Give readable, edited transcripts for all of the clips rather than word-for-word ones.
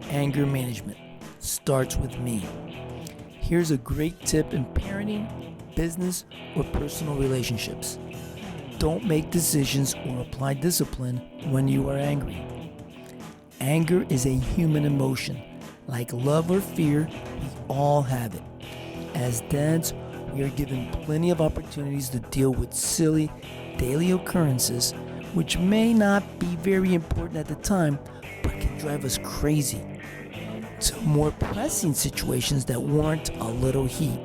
anger management starts with me. Here's a great tip in parenting, business, or personal relationships. Don't make decisions or apply discipline when you are angry. Anger is a human emotion. Like love or fear, we all have it. As dads, we are given plenty of opportunities to deal with silly, daily occurrences which may not be very important at the time but can drive us crazy, to more pressing situations that warrant a little heat.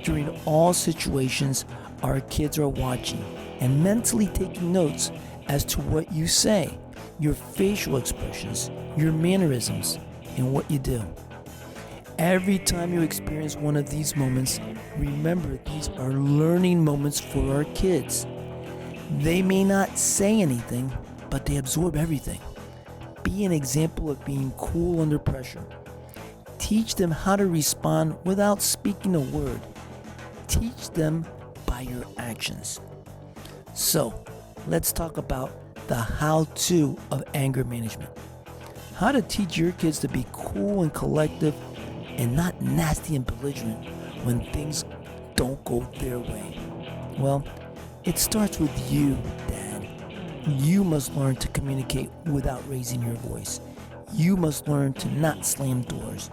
During all situations, our kids are watching and mentally taking notes as to what you say, your facial expressions, your mannerisms, and what you do. Every time you experience one of these moments, remember these are learning moments for our kids. They may not say anything, but they absorb everything. Be an example of being cool under pressure. Teach them how to respond without speaking a word. Teach them by your actions. So, let's talk about the how-to of anger management. How to teach your kids to be cool and collective and not nasty and belligerent when things don't go their way. Well, it starts with you, Dad. You must learn to communicate without raising your voice. You must learn to not slam doors.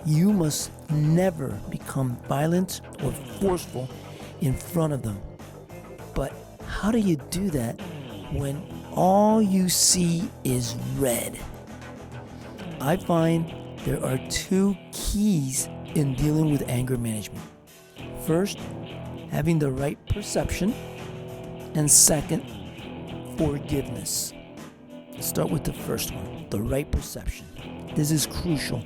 You must never become violent or forceful in front of them. But how do you do that when all you see is red? I find there are two keys in dealing with anger management. First, having the right perception, and second, forgiveness. Let's start with the first one, the right perception. This is crucial.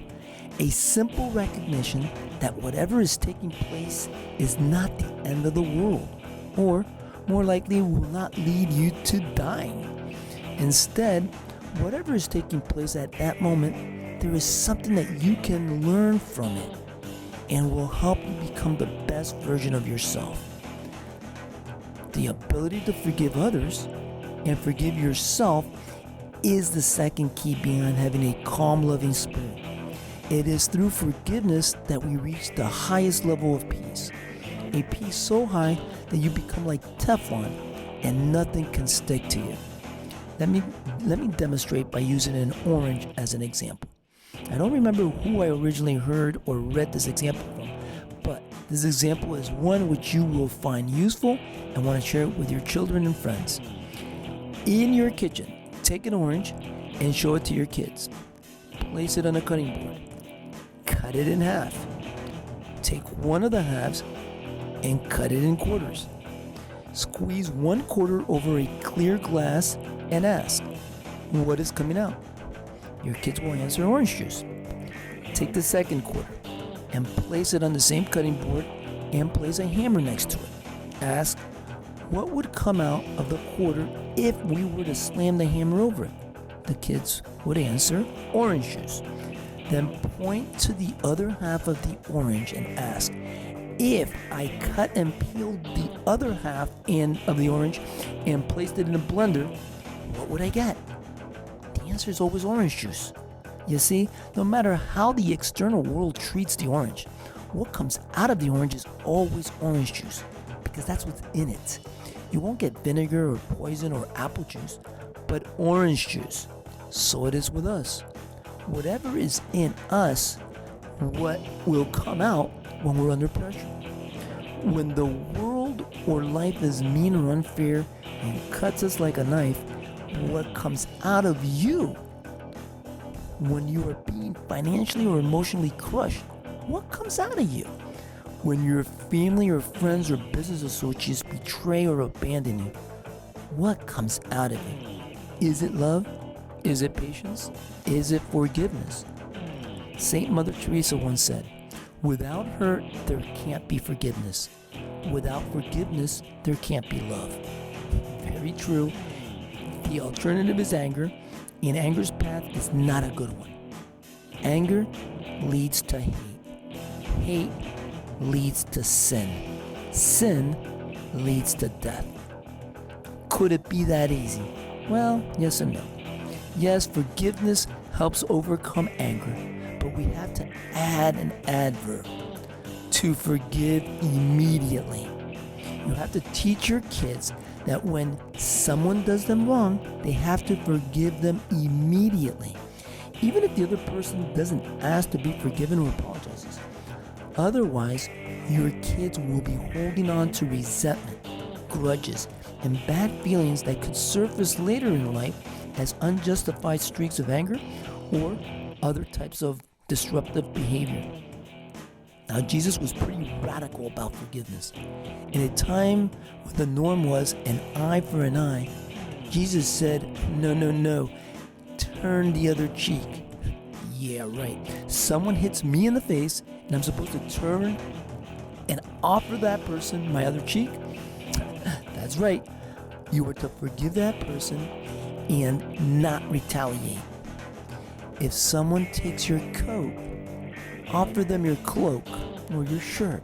A simple recognition that whatever is taking place is not the end of the world, or more likely will not lead you to dying. Instead, whatever is taking place at that moment, there is something that you can learn from it and will help you become the best version of yourself. The ability to forgive others and forgive yourself is the second key behind having a calm, loving spirit. It is through forgiveness that we reach the highest level of peace. A peace so high that you become like Teflon and nothing can stick to you. Let me demonstrate by using an orange as an example. I don't remember who I originally heard or read this example from, but this example is one which you will find useful and want to share it with your children and friends. In your kitchen, take an orange and show it to your kids. Place it on a cutting board. Cut it in half. Take one of the halves and cut it in quarters. Squeeze one quarter over a clear glass and ask, what is coming out? Your kids will answer orange juice. Take the second quarter and place it on the same cutting board and place a hammer next to it. Ask, what would come out of the quarter if we were to slam the hammer over it? The kids would answer orange juice. Then point to the other half of the orange and ask, if I cut and peeled the other half of the orange and placed it in a blender, what would I get? The answer is always orange juice. You see, no matter how the external world treats the orange, what comes out of the orange is always orange juice, because that's what's in it. You won't get vinegar or poison or apple juice, but orange juice. So it is with us. Whatever is in us, what will come out when we're under pressure. When the world or life is mean or unfair and cuts us like a knife, what comes out of you? When you are being financially or emotionally crushed, what comes out of you? When your family or friends or business associates betray or abandon you, what comes out of you? Is it love? Is it patience? Is it forgiveness? Saint Mother Teresa once said, without hurt, there can't be forgiveness. Without forgiveness, there can't be love. Very true. The alternative is anger, and anger's path is not a good one. Anger leads to hate. Hate leads to sin. Sin leads to death. Could it be that easy? Well, yes and no. Yes, forgiveness helps overcome anger, but we have to add an adverb: to forgive immediately. You have to teach your kids that when someone does them wrong, they have to forgive them immediately, even if the other person doesn't ask to be forgiven or apologizes. Otherwise, your kids will be holding on to resentment, grudges, and bad feelings that could surface later in life as unjustified streaks of anger or other types of disruptive behavior. Now, Jesus was pretty radical about forgiveness. In a time when the norm was an eye for an eye, Jesus said, no, turn the other cheek. Yeah, right. Someone hits me in the face and I'm supposed to turn and offer that person my other cheek? That's right. You are to forgive that person and not retaliate. If someone takes your coat, offer them your cloak or your shirt.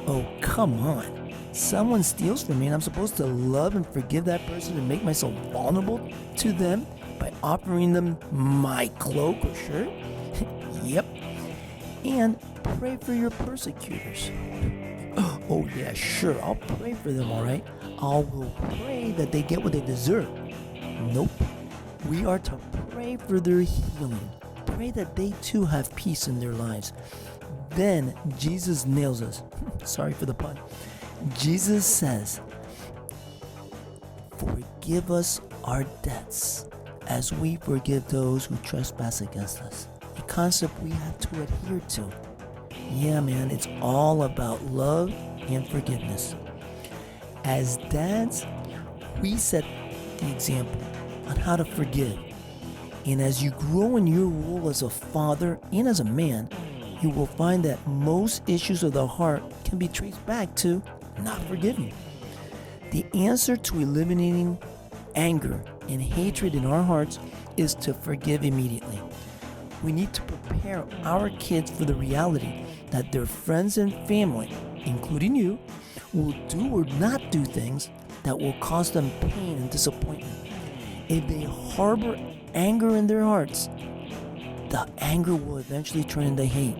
Oh, come on. Someone steals from me and I'm supposed to love and forgive that person and make myself vulnerable to them by offering them my cloak or shirt? Yep. And pray for your persecutors. Oh yeah, sure, I'll pray for them, alright? I will pray that they get what they deserve. Nope. We are to pray for their healing. Pray that they too have peace in their lives. Then Jesus nails us. Sorry for the pun. Jesus says, forgive us our debts as we forgive those who trespass against us. A concept we have to adhere to. Yeah, man, it's all about love and forgiveness. As dads, we set the example on how to forgive. And as you grow in your role as a father and as a man, you will find that most issues of the heart can be traced back to not forgiving. The answer to eliminating anger and hatred in our hearts is to forgive immediately. We need to prepare our kids for the reality that their friends and family, including you, will do or not do things that will cause them pain and disappointment. If they harbor anger in their hearts, the anger will eventually turn into hate.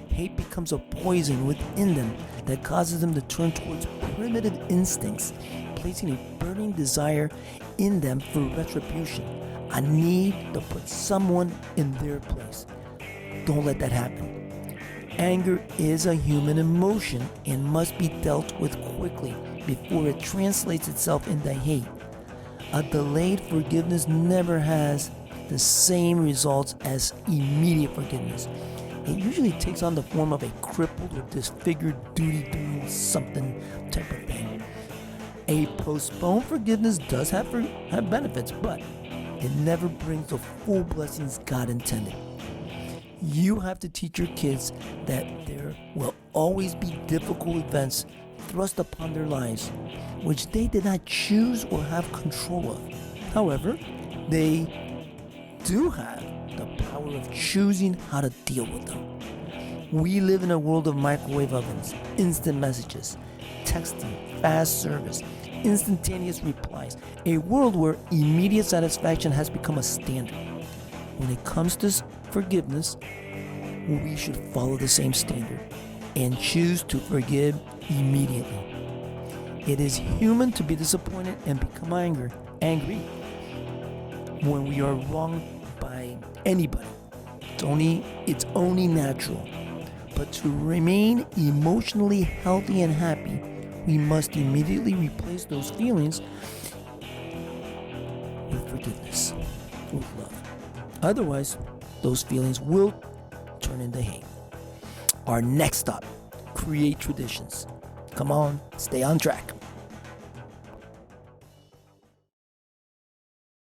Hate becomes a poison within them that causes them to turn towards primitive instincts, placing a burning desire in them for retribution, a need to put someone in their place. Don't let that happen. Anger is a human emotion and must be dealt with quickly before it translates itself into hate. A delayed forgiveness never has the same results as immediate forgiveness. It usually takes on the form of a crippled or disfigured duty doing something type of thing. A postponed forgiveness does have benefits, but it never brings the full blessings God intended. You have to teach your kids that there will always be difficult events thrust upon their lives, which they did not choose or have control of. However, they do have the power of choosing how to deal with them. We live in a world of microwave ovens, instant messages, texting, fast service, instantaneous replies, a world where immediate satisfaction has become a standard. When it comes to forgiveness, we should follow the same standard and choose to forgive immediately. It is human to be disappointed and become angry when we are wronged by anybody. It's only natural. But to remain emotionally healthy and happy, we must immediately replace those feelings with forgiveness, with love. Otherwise, those feelings will turn into hate. Our next stop, create traditions. Come on, stay on track.